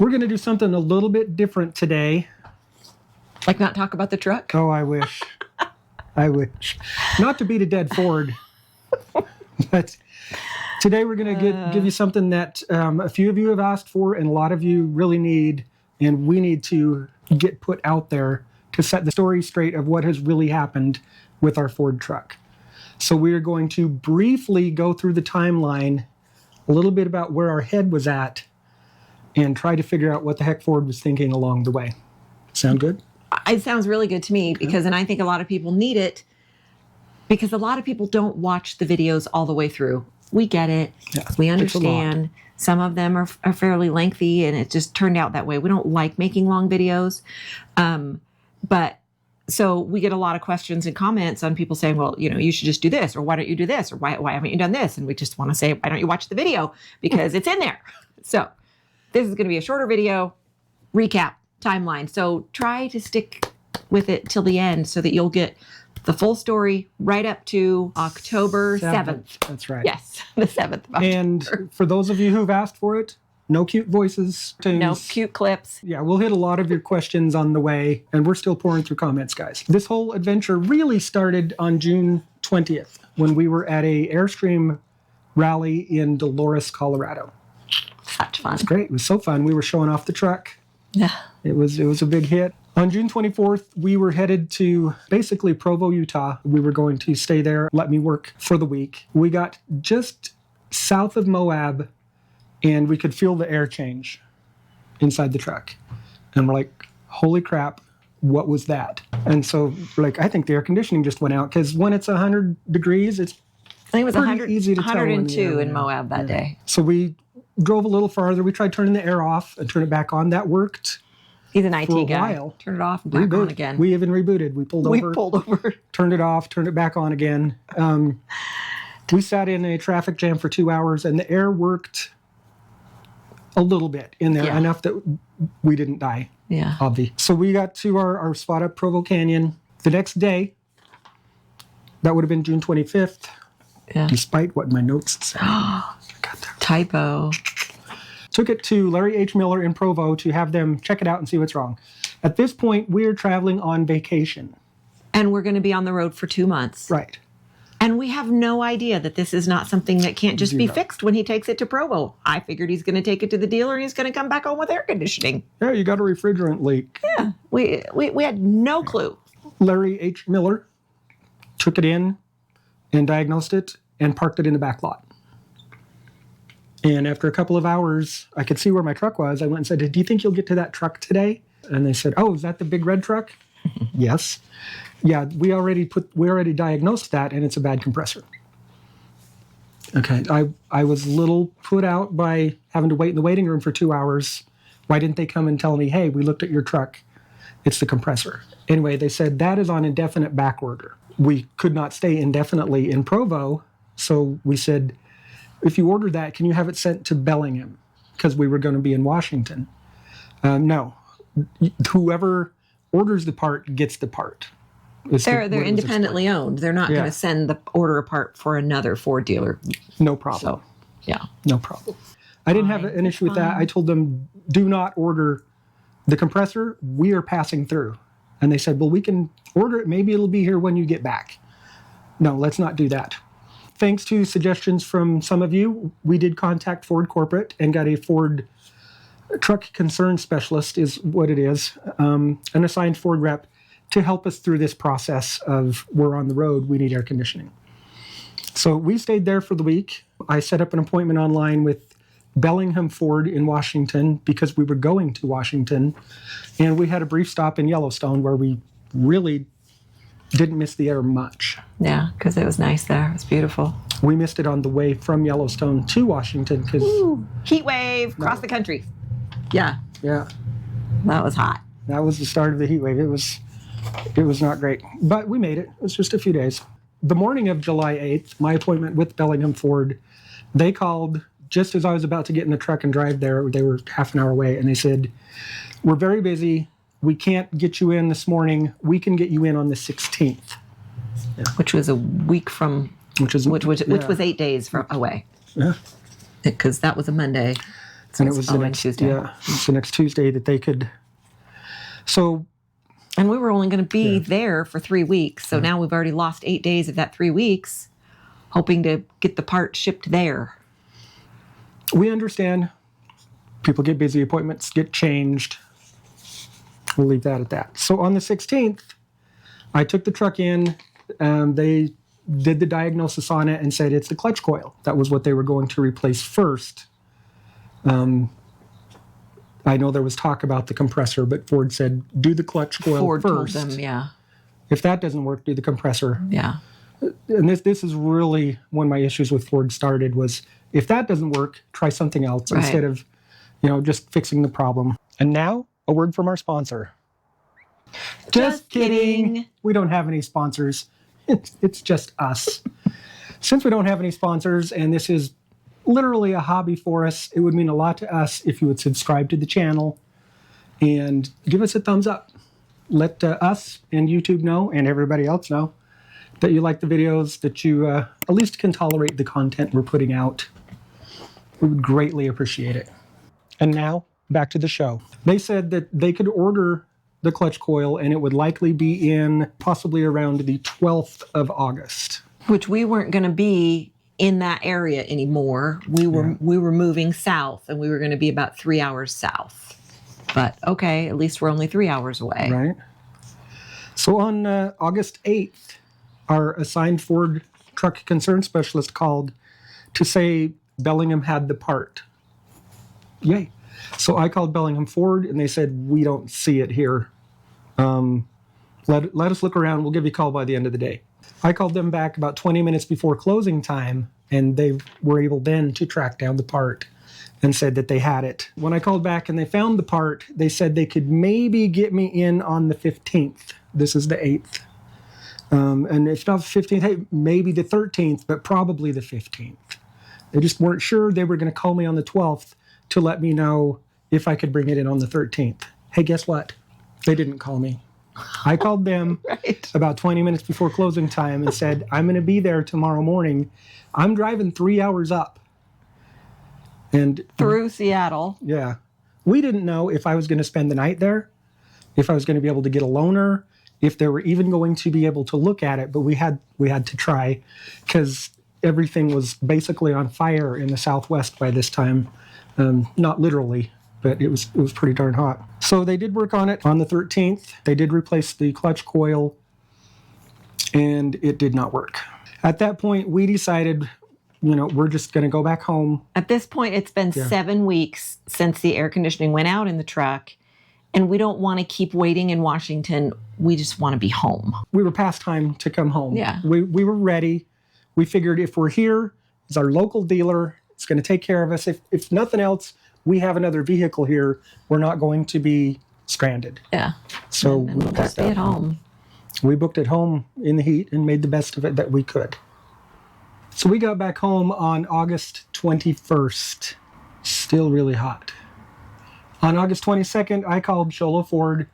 We're going to do something a little bit different today. Like not talk about the truck? Oh, I wish. I wish. Not to beat a dead Ford, but today we're going to give you something that a few of you have asked for and a lot of you really need, and we need to get put out there to set the story straight of what has really happened with our Ford truck. So we are going to briefly go through the timeline, a little bit about where our head was at, and try to figure out what the heck Ford was thinking along the way. Sound good? It sounds really good to me because, and I think a lot of people need it because a lot of people don't watch the videos all the way through. We get it. Yeah, we understand. Some of them are fairly lengthy and it just turned out that way. We don't like making long videos. But so we get a lot of questions and comments on people saying, well, you know, you should just do this, or why don't you do this? Or why haven't you done this? And we just want to say, why don't you watch the video? Because it's in there. So this is going to be a shorter video, recap, timeline. So try to stick with it till the end so that you'll get the full story right up to October 7th. That's right. Yes, the 7th of October. And for those of you who've asked for it, no cute voices, tunes. No cute clips. Yeah, we'll hit a lot of your questions on the way, and we're still pouring through comments, guys. This whole adventure really started on June 20th when we were at a Airstream rally in Dolores, Colorado. Such fun. It was great. It was so fun. We were showing off the truck. Yeah. It was a big hit. On June 24th, we were headed to basically Provo, Utah. We were going to stay there, let me work for the week. We got just south of Moab, and we could feel the air change inside the truck. And we're like, holy crap, what was that? And so, like, I think the air conditioning just went out, because when it's 100 degrees, it's I think it was 100, easy to 102 in Moab that day. So we drove a little farther. We tried turning the air off and turn it back on. That worked. He's an IT for a guy. while. Turn it off and back on again. We even rebooted. We pulled over. Turned it off, turned it back on again. We sat in a traffic jam for 2 hours, and the air worked a little bit in there, enough that we didn't die. Yeah. Obvi. So we got to our spot up Provo Canyon. The next day, that would have been June 25th, despite what my notes said. Typo. Took it to Larry H. Miller in Provo to have them check it out and see what's wrong. At this point, we're traveling on vacation. And we're going to be on the road for 2 months. Right. And we have no idea that this is not something that can't just be fixed when he takes it to Provo. I figured he's going to take it to the dealer and he's going to come back home with air conditioning. Yeah, you got a refrigerant leak. Yeah, we had no clue. Larry H. Miller took it in and diagnosed it and parked it in the back lot. And after a couple of hours, I could see where my truck was. I went and said, do you think you'll get to that truck today? And they said, oh, is that the big red truck? Yes. Yeah, we already diagnosed that, and it's a bad compressor. Okay, I was a little put out by having to wait in the waiting room for 2 hours. Why didn't they come and tell me, hey, we looked at your truck. It's the compressor. Anyway, they said that is on indefinite back order. We could not stay indefinitely in Provo, so we said, if you order that, can you have it sent to Bellingham? Because we were going to be in Washington. No. Whoever orders the part gets the part. They're independently owned. They're not going to send the order a part for another Ford dealer. No problem. So, yeah. No problem. I didn't have an issue with that. I told them, do not order the compressor. We are passing through. And they said, well, we can order it. Maybe it'll be here when you get back. No, let's not do that. Thanks to suggestions from some of you, we did contact Ford Corporate and got a Ford truck concern specialist, is what it is, an assigned Ford rep to help us through this process of we're on the road, we need air conditioning. So we stayed there for the week. I set up an appointment online with Bellingham Ford in Washington because we were going to Washington. And we had a brief stop in Yellowstone where we really didn't miss the air much. Yeah, because it was nice there. It was beautiful. We missed it on the way from Yellowstone to Washington because heat wave across the country. Yeah. Yeah. That was hot. That was the start of the heat wave. It was not great, but we made it. It was just a few days. The morning of July 8th, my appointment with Bellingham Ford, they called just as I was about to get in the truck and drive there. They were half an hour away, and they said, we're very busy. We can't get you in this morning. We can get you in on the 16th. Yeah. Which was a week from, which was 8 days from away. Yeah. Because that was a Monday. And it was the next Tuesday. Yeah, it was the next Tuesday that they could. So. And we were only going to be there for 3 weeks. So now we've already lost 8 days of that 3 weeks, hoping to get the part shipped there. We understand. People get busy, appointments get changed. We'll leave that at that. So on the 16th, I took the truck in. They did the diagnosis on it and said it's the clutch coil. That was what they were going to replace first. I know there was talk about the compressor, but Ford said, do the clutch coil Ford first. told them, yeah. If that doesn't work, do the compressor. Yeah. And this is really when my issues with Ford started was, if that doesn't work, try something else instead of, just fixing the problem. And now, a word from our sponsor. Just kidding. We don't have any sponsors. It's just us. Since we don't have any sponsors, and this is literally a hobby for us, it would mean a lot to us if you would subscribe to the channel and give us a thumbs up. Let us and YouTube know, and everybody else know, that you like the videos, that you at least can tolerate the content we're putting out. We would greatly appreciate it. And now, back to the show. They said that they could order the clutch coil and it would likely be in possibly around the 12th of August. Which we weren't going to be in that area anymore. We were moving south, and we were going to be about 3 hours south. But okay, at least we're only 3 hours away. Right. So on August 8th, our assigned Ford truck concern specialist called to say Bellingham had the part. Yay. So I called Bellingham Ford, and they said, we don't see it here. Let us look around. We'll give you a call by the end of the day. I called them back about 20 minutes before closing time, and they were able then to track down the part and said that they had it. When I called back and they found the part, they said they could maybe get me in on the 15th. This is the 8th. And if not the 15th, hey, maybe the 13th, but probably the 15th. They just weren't sure. They were going to call me on the 12th to let me know if I could bring it in on the 13th. Hey, guess what? They didn't call me. I called them about 20 minutes before closing time and said, I'm going to be there tomorrow morning. I'm driving 3 hours up. And through Seattle. Yeah. We didn't know if I was going to spend the night there, if I was going to be able to get a loaner, if they were even going to be able to look at it, but we had to try because everything was basically on fire in the Southwest by this time. Not literally, but it was pretty darn hot. So they did work on it on the 13th. They did replace the clutch coil, and it did not work. At that point, we decided, we're just going to go back home. At this point, it's been 7 weeks since the air conditioning went out in the truck, and we don't want to keep waiting in Washington. We just want to be home. We were past time to come home. Yeah. We were ready. We figured if we're here, it's our local dealer. It's going to take care of us. If nothing else, we have another vehicle here. We're not going to be stranded. Yeah. So and we'll just stay at home. We booked it home in the heat and made the best of it that we could. So we got back home on August 21st. Still really hot. On August 22nd, I called Sholo Ford,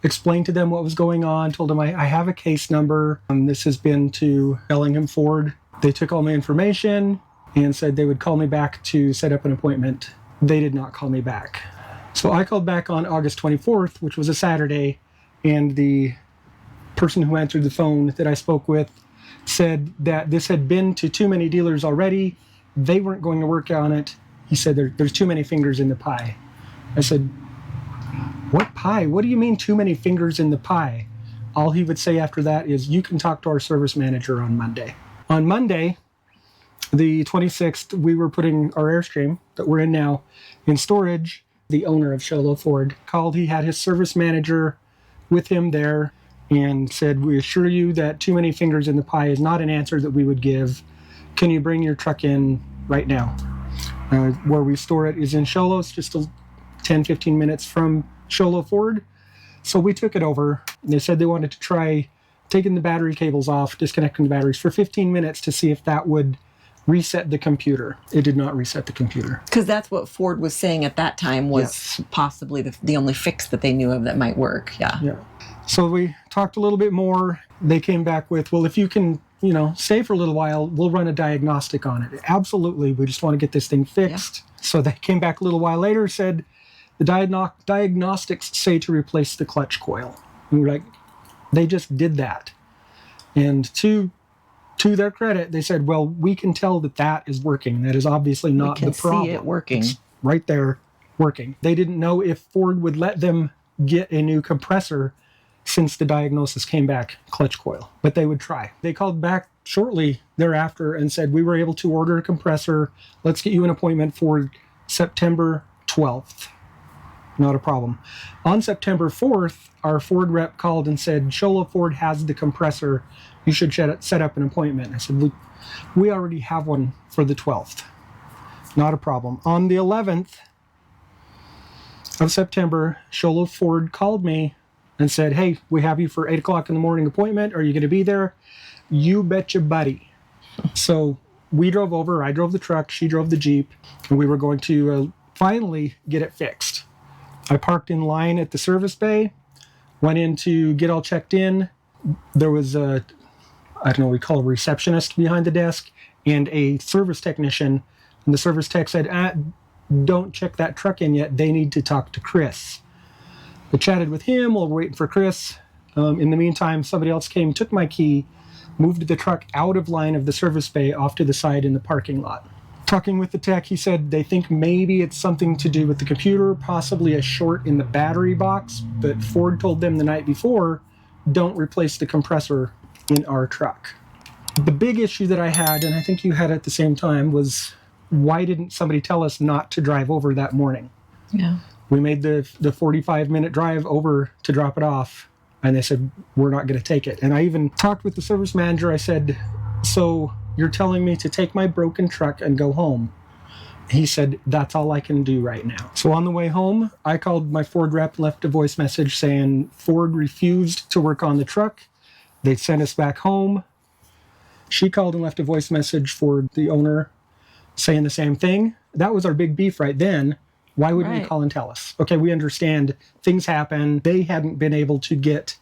explained to them what was going on, told them I have a case number. This has been to Bellingham Ford. They took all my information and said they would call me back to set up an appointment. They did not call me back. So I called back on August 24th, which was a Saturday, and the person who answered the phone that I spoke with said that this had been to too many dealers already. They weren't going to work on it. He said there's too many fingers in the pie. I said, what pie? What do you mean too many fingers in the pie? All he would say after that is, you can talk to our service manager on Monday. On Monday, the 26th, we were putting our Airstream that we're in now in storage. The owner of Sholo Ford called. He had his service manager with him there and said, we assure you that too many fingers in the pie is not an answer that we would give. Can you bring your truck in right now? Where we store it is in Sholo. It's just 10-15 minutes from Sholo Ford. So we took it over. They said they wanted to try taking the battery cables off, disconnecting the batteries for 15 minutes to see if that would reset the computer. It did not reset the computer. Because that's what Ford was saying at that time was possibly the only fix that they knew of that might work. Yeah. So we talked a little bit more. They came back with, well, if you can, stay for a little while, we'll run a diagnostic on it. Absolutely. We just want to get this thing fixed. So they came back a little while later, said the diagnostics say to replace the clutch coil. And we're like, they just did that. And to their credit, they said, well, we can tell that is working. That is obviously not the problem. We can see it working. It's right there working. They didn't know if Ford would let them get a new compressor since the diagnosis came back clutch coil, but they would try. They called back shortly thereafter and said, we were able to order a compressor. Let's get you an appointment for September 12th. Not a problem. On September 4th, our Ford rep called and said, Sholo Ford has the compressor. You should set up an appointment. I said, we already have one for the 12th. Not a problem. On the 11th of September, Sholo Ford called me and said, hey, we have you for 8 o'clock in the morning appointment. Are you going to be there? You betcha, buddy. So we drove over. I drove the truck. She drove the Jeep. And we were going to finally get it fixed. I parked in line at the service bay, went in to get all checked in. There was I don't know what we call a receptionist behind the desk and a service technician. And the service tech said, don't check that truck in yet. They need to talk to Chris. I chatted with him while we're waiting for Chris. In the meantime, somebody else came, took my key, moved the truck out of line of the service bay off to the side in the parking lot. Talking with the tech, he said they think maybe it's something to do with the computer, possibly a short in the battery box, but Ford told them the night before, don't replace the compressor in our truck. The big issue that I had, and I think you had at the same time, was why didn't somebody tell us not to drive over that morning? Yeah. We made the 45-minute drive over to drop it off, and they said, we're not going to take it. And I even talked with the service manager. I said, so you're telling me to take my broken truck and go home? He said, that's all I can do right now. So on the way home, I called my Ford rep and left a voice message saying Ford refused to work on the truck. They sent us back home. She called and left a voice message for the owner saying the same thing. That was our big beef right then. Why wouldn't you call and tell us? Okay, we understand things happen. They hadn't been able to get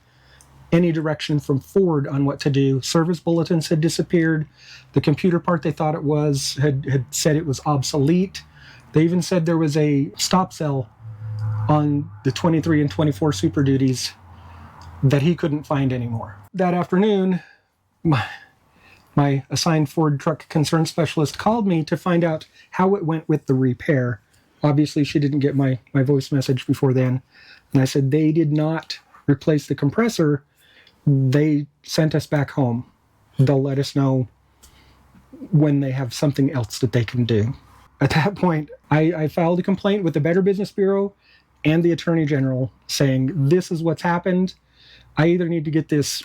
any direction from Ford on what to do. Service bulletins had disappeared. The computer part they thought it was had said it was obsolete. They even said there was a stop cell on the 23 and 24 Super Duties that he couldn't find anymore. That afternoon, my assigned Ford truck concern specialist called me to find out how it went with the repair. Obviously, she didn't get my voice message before then. And I said, they did not replace the compressor. They sent us back home. They'll let us know when they have something else that they can do. At that point, I filed a complaint with the Better Business Bureau and the Attorney General saying, this is what's happened. I either need to get this,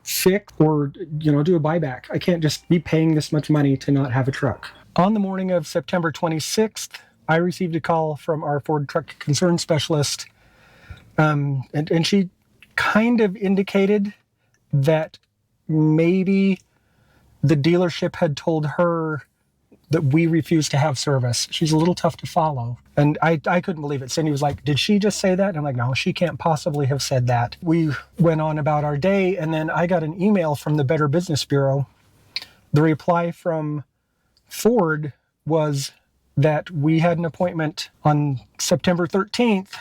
fixed or, do a buyback. I can't just be paying this much money to not have a truck. On the morning of September 26th, I received a call from our Ford truck concern specialist, and she kind of indicated that maybe the dealership had told her that we refused to have service. She's a little tough to follow. And I couldn't believe it. Cindy was like, did she just say that? And I'm like, no, she can't possibly have said that. We went on about our day, and then I got an email from the Better Business Bureau. The reply from Ford was that we had an appointment on September 13th.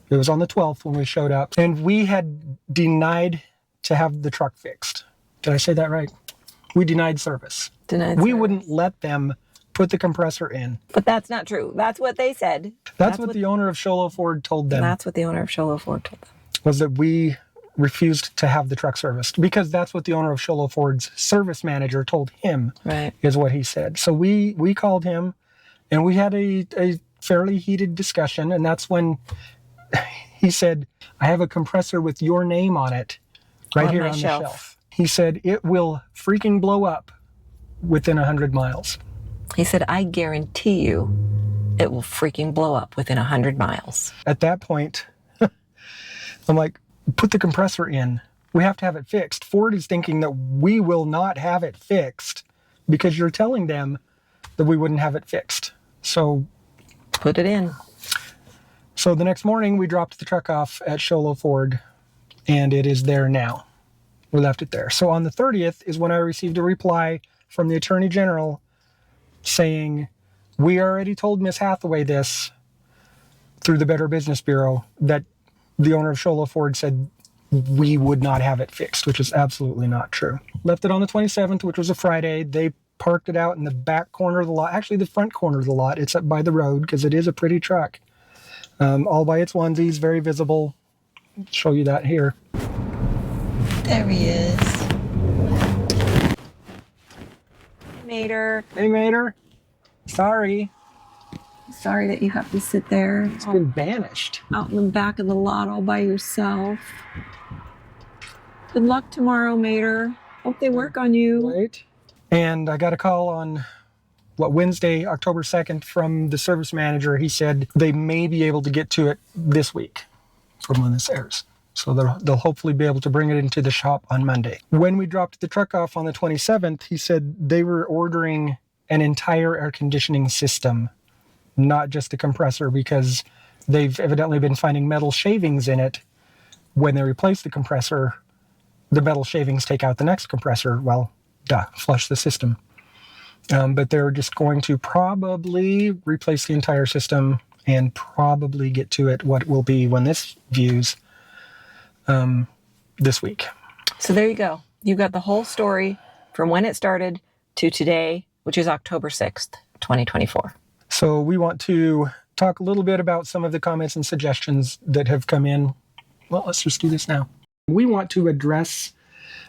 It was on the 12th when we showed up, and we had denied to have the truck fixed. Did I say that right? We denied service. We wouldn't let them put the compressor in. But that's not true. That's what they said. That's what the owner of Sholo Ford told them. That's what the owner of Sholo Ford told them. Was that we refused to have the truck serviced, because that's what the owner of Sholo Ford's service manager told him, right, is what he said. So we called him, and we had a fairly heated discussion, and that's when he said, I have a compressor with your name on it right here on the shelf. He said, it will freaking blow up within 100 miles. He said, I guarantee you it will freaking blow up within 100 miles. At that point, I'm like, put the compressor in. We have to have it fixed. Ford is thinking that we will not have it fixed because you're telling them that we wouldn't have it fixed. So put it in. So the next morning, we dropped the truck off at Sholo Ford, and it is there now. We left it there. So on the 30th is when I received a reply from the Attorney General saying, We already told Miss Hathaway this through the Better Business Bureau, that the owner of Shola Ford said we would not have it fixed, which is absolutely not true. Left it on the 27th, which was a Friday. They parked it out in the back corner of the lot, actually the front corner of the lot. It's up by the road because it is a pretty truck. All by its onesies, very visible. I'll show you that here. There he is. Mater. Hey, Mater. Sorry. Sorry that you have to sit there It's been banished. out in the back of the lot all by yourself. Good luck tomorrow, Mater. Hope they work on you. Right. And I got a call on Wednesday, October 2nd from the service manager. He said they may be able to get to it this week from when this airs. So they'll hopefully be able to bring it into the shop on Monday. When we dropped the truck off on the 27th, he said they were ordering an entire air conditioning system, not just a compressor, because they've evidently been finding metal shavings in it. When they replace the compressor, the metal shavings take out the next compressor. Well, flush the system. But they're just going to probably replace the entire system and probably get to it, what will be when this views, this week. So there you go. You've got the whole story from when it started to today, which is October 6th, 2024. So we want to talk a little bit about some of the comments and suggestions that have come in. Well, let's just do this now. We want to address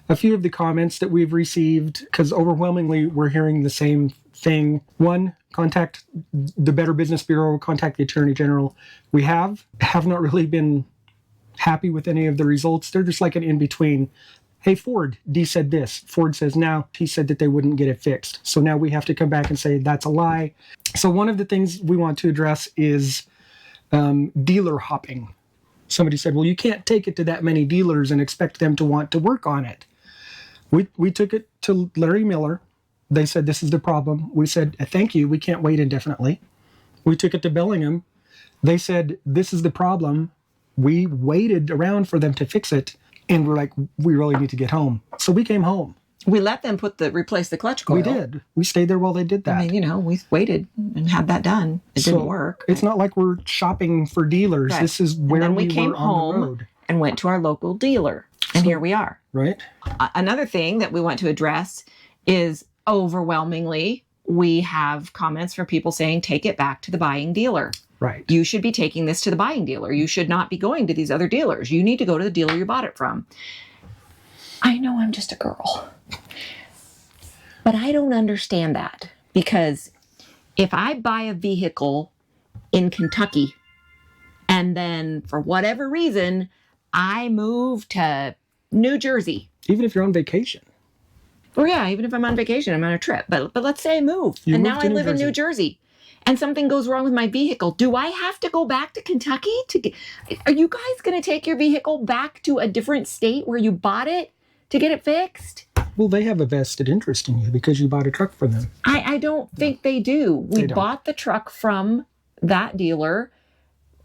a few of the comments that we've received, because overwhelmingly we're hearing the same thing. One, contact the Better Business Bureau, contact the Attorney General. We have not really been happy with any of the results. They're just like an in-between. Hey, Ford, D said this. Ford says now. He said that they wouldn't get it fixed. So now we have to come back and say that's a lie. So one of the things we want to address is dealer hopping. Somebody said, well, you can't take it to that many dealers and expect them to want to work on it. We took it to Larry Miller. They said, this is the problem. We said, thank you. We can't wait indefinitely. We took it to Bellingham. They said, this is the problem. We waited around for them to fix it. And we're like, we really need to get home. So we came home. We let them replace the clutch coil. We did. We stayed there while they did that. I mean, we waited and had that done. It didn't work. It's not like we're shopping for dealers. Right. This is where and then we came were home on the road. And went to our local dealer. And here we are. Right. Another thing that we want to address is overwhelmingly, we have comments from people saying, take it back to the buying dealer. Right. You should be taking this to the buying dealer. You should not be going to these other dealers. You need to go to the dealer you bought it from. I know I'm just a girl, but I don't understand that, because if I buy a vehicle in Kentucky and then for whatever reason, I move to New Jersey. Even if you're on vacation. Or yeah, even if I'm on vacation, I'm on a trip. But let's say I move and now I live in New Jersey and something goes wrong with my vehicle. Do I have to go back to Kentucky? Are you guys going to take your vehicle back to a different state where you bought it to get it fixed? Well, they have a vested interest in you because you bought a truck from them. I don't think they do. We bought the truck from that dealer.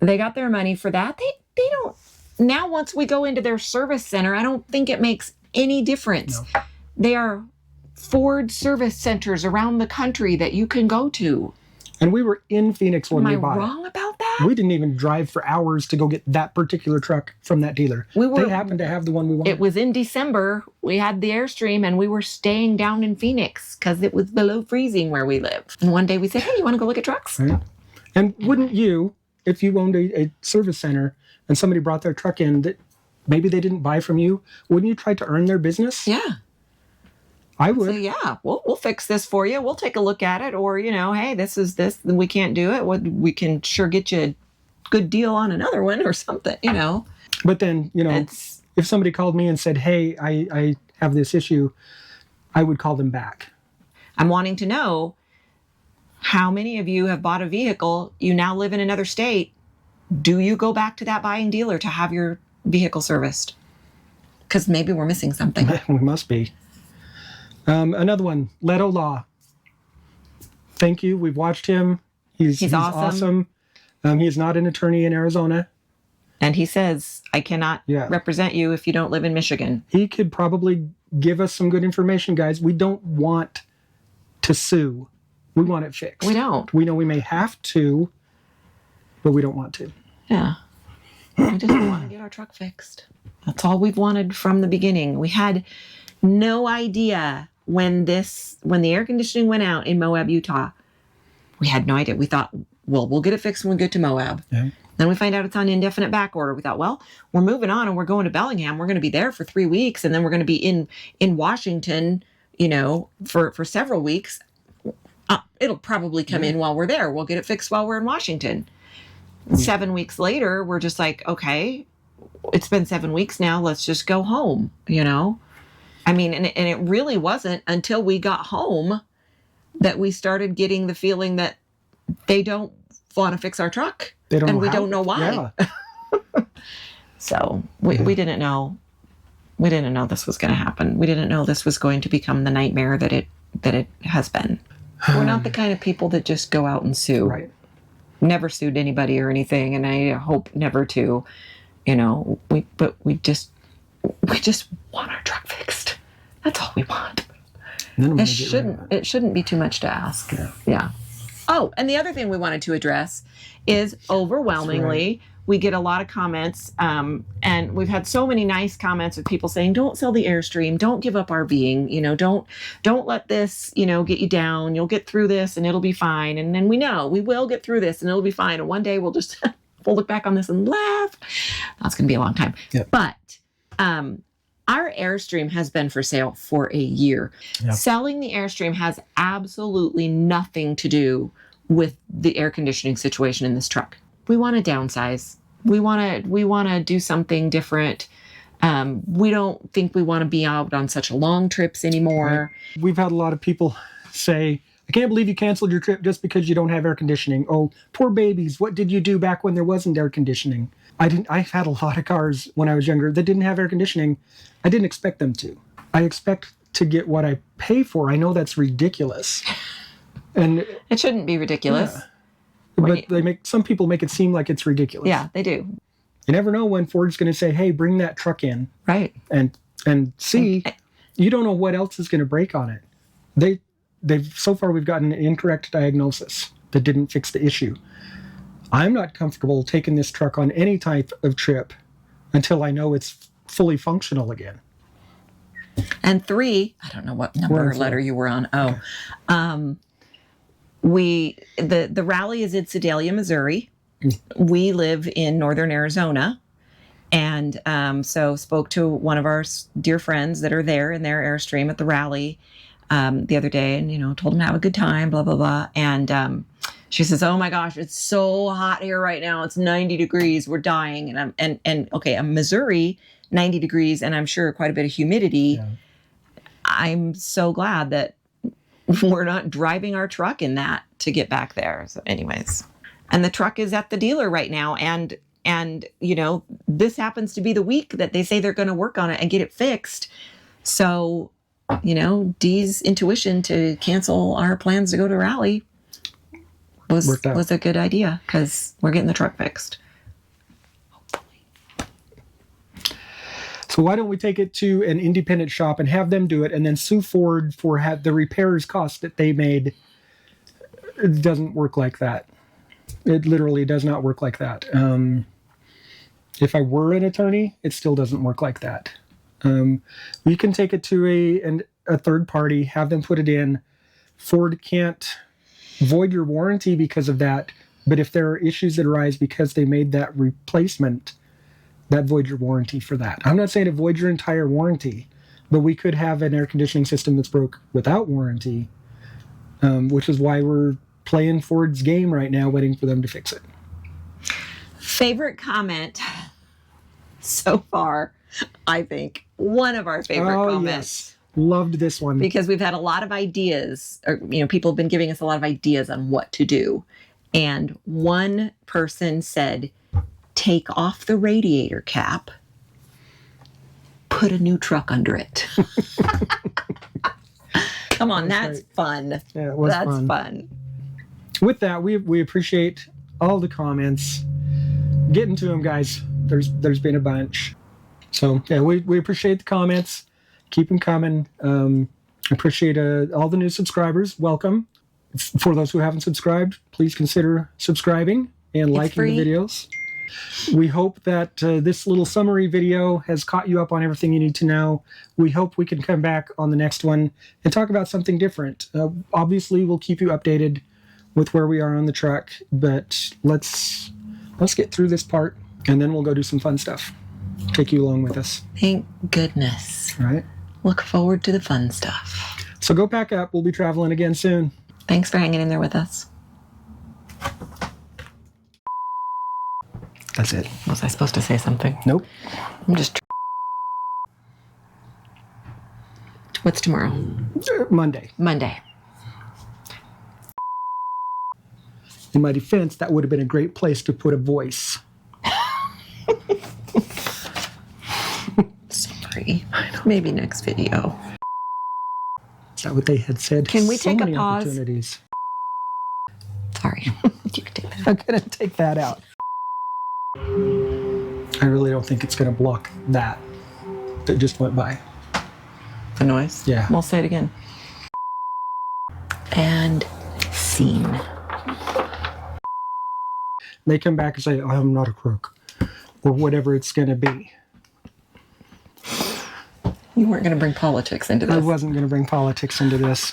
They got their money for that. They don't. Now, once we go into their service center, I don't think it makes any difference. No. They are Ford service centers around the country that you can go to. And we were in Phoenix when we bought it. Am I wrong about that? We didn't even drive for hours to go get that particular truck from that dealer. They happened to have the one we wanted. It was in December. We had the Airstream and we were staying down in Phoenix because it was below freezing where we live. And one day we said, hey, you want to go look at trucks? Right. And wouldn't you, if you owned a service center and somebody brought their truck in that maybe they didn't buy from you, wouldn't you try to earn their business? Yeah. I would. So, yeah, we'll fix this for you. We'll take a look at it. Or, hey, this is this. We can't do it. We can sure get you a good deal on another one or something, But then, if somebody called me and said, hey, I have this issue, I would call them back. I'm wanting to know how many of you have bought a vehicle, you now live in another state. Do you go back to that buying dealer to have your vehicle serviced? Because maybe we're missing something. We must be. Another one, Leto Law. Thank you. We've watched him. He's awesome. He is not an attorney in Arizona. And he says, I cannot represent you if you don't live in Michigan. He could probably give us some good information, guys. We don't want to sue. We want it fixed. We don't. We know we may have to, but we don't want to. Yeah. We just want to get our truck fixed. That's all we've wanted from the beginning. We had no idea when the air conditioning went out in Moab, Utah. We had no idea. We thought, well, we'll get it fixed when we get to Moab. Yeah. Then we find out it's on indefinite back order. We thought, well, we're moving on and we're going to Bellingham. We're going to be there for 3 weeks, and then we're going to be in Washington, for several weeks. It'll probably come in while we're there. We'll get it fixed while we're in Washington. 7 weeks later, we're just like, okay, it's been 7 weeks now. Let's just go home, I mean, and it really wasn't until we got home that we started getting the feeling that they don't want to fix our truck. They don't and know we how. don't know why. Yeah. So we didn't know. We didn't know this was going to happen. We didn't know this was going to become the nightmare that it has been. We're not the kind of people that just go out and sue. Right. Never sued anybody or anything, and I hope never to. We just want our truck fixed. That's all we want. It shouldn't be too much to ask. Yeah. Oh, and the other thing we wanted to address is overwhelmingly we get a lot of comments, and we've had so many nice comments of people saying, "Don't sell the Airstream. Don't give up RVing. Don't let this get you down. You'll get through this, and it'll be fine." And then we know we will get through this, and it'll be fine. And one day we'll just we'll look back on this and laugh. That's going to be a long time. Yep. But our Airstream has been for sale for a year. Yep. Selling the Airstream has absolutely nothing to do with the air conditioning situation in this truck. We want to downsize. We want to do something different. We don't think we want to be out on such long trips anymore. Right. We've had a lot of people say, "I can't believe you canceled your trip just because you don't have air conditioning. Oh, poor babies. What did you do back when there wasn't air conditioning?" I've had a lot of cars when I was younger that didn't have air conditioning. I didn't expect them to. I expect to get what I pay for. I know that's ridiculous. And it shouldn't be ridiculous. Yeah. But some people make it seem like it's ridiculous. Yeah, they do. You never know when Ford's going to say, "Hey, bring that truck in." Right. And see, you don't know what else is going to break on it. So far we've gotten an incorrect diagnosis that didn't fix the issue. I'm not comfortable taking this truck on any type of trip until I know it's fully functional again. And 3, I don't know what number or letter you were on. Oh, the rally is in Sedalia, Missouri. We live in northern Arizona. And so spoke to one of our dear friends that are there in their Airstream at the rally the other day, and told him to have a good time, blah, blah, blah. And she says, "Oh my gosh, it's so hot here right now. It's 90 degrees. We're dying." And okay, Missouri, 90 degrees, and I'm sure quite a bit of humidity. Yeah. I'm so glad that we're not driving our truck in that to get back there. So anyways, and the truck is at the dealer right now. And this happens to be the week that they say they're going to work on it and get it fixed. So, Dee's intuition to cancel our plans to go to rally was a good idea because we're getting the truck fixed. Hopefully. So why don't we take it to an independent shop and have them do it, and then sue Ford for the repairs cost that they made? It doesn't work like that. It literally does not work like that. If I were an attorney, it still doesn't work like that. We can take it to a third party, have them put it in. Ford can't void your warranty because of that, but if there are issues that arise because they made that replacement, that voids your warranty for that. I'm not saying it voids your entire warranty, but we could have an air conditioning system that's broke without warranty, which is why we're playing Ford's game right now, waiting for them to fix it. Favorite comment so far, I think. One of our favorite comments. Yes. Loved this one. Because we've had a lot of ideas, or people have been giving us a lot of ideas on what to do. And one person said, "Take off the radiator cap, put a new truck under it." Come on, that's great. Fun. Yeah, it was fun. With that, we appreciate all the comments. Get into them, guys. There's been a bunch. So yeah, we appreciate the comments. Keep them coming. Appreciate all the new subscribers. Welcome. For those who haven't subscribed, please consider subscribing and liking free. the videos. We hope that this little summary video has caught you up on everything you need to know. We hope we can come back on the next one and talk about something different. Obviously, we'll keep you updated with where we are on the truck, but let's get through this part, and then we'll go do some fun stuff. Take you along with us. Thank goodness. All right? Look forward to the fun stuff. So go pack up. We'll be traveling again soon. Thanks for hanging in there with us. That's it. Was I supposed to say something? Nope. I'm just... What's tomorrow? Monday. Monday. In my defense, that would have been a great place to put a voice. Sorry. I know. Maybe next video. Is that what they had said? Can we take a many pause? Opportunities. Sorry. You can take that. I'm going to take that out. I really don't think it's going to block that just went by. The noise? Yeah. We'll say it again. And scene. They come back and say, I'm not a crook, or whatever it's going to be. You weren't going to bring politics into this. I wasn't going to bring politics into this.